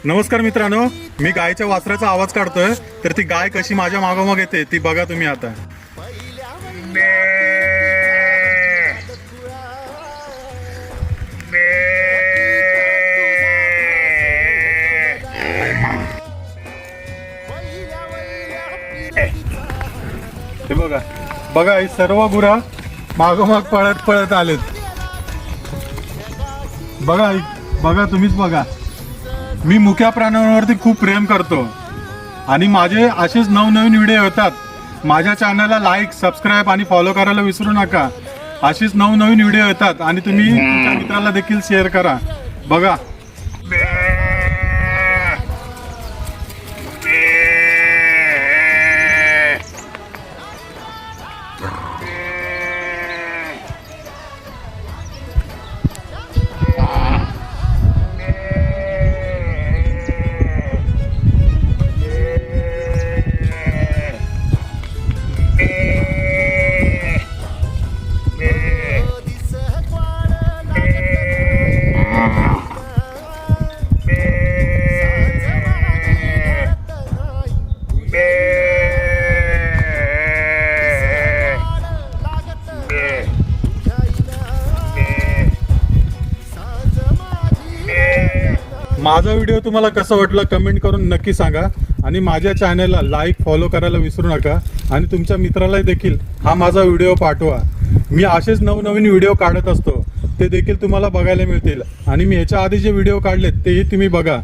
नमस्कार मित्रांनो, मी गायच्या वासराचा आवाज काढतोय. तर ती गाय कशी माझ्या मागोमाग येते ती बघा तुम्ही आता. हे बघा बघा, ही सर्व गुरा मागोमाग पळत पळत आलेत. बघा बघा, तुम्हीच बघा. मी मुक्या प्राण्यांवरती खूप प्रेम करतो आणि माझे असेच नवनवीन व्हिडिओ येतात. माझ्या चॅनलला लाईक, सबस्क्राईब आणि फॉलो करायला विसरू नका. असेच नवनवीन व्हिडिओ येतात आणि तुम्ही तुमच्या मित्राला देखील शेअर करा. बघा माझा व्हिडिओ तुम्हाला कसं वाटलं कमेंट करून नक्की सांगा आणि माझ्या चॅनलला लाईक, फॉलो करायला विसरू नका आणि तुमच्या मित्राला देखील हा माझा व्हिडिओ पाठवा. मी असेच नवनवीन व्हिडिओ काढत असतो, ते देखील तुम्हाला बघायला मिळतील आणि मी ह्याच्या आधी जे व्हिडिओ काढलेत तेही तुम्ही बघा.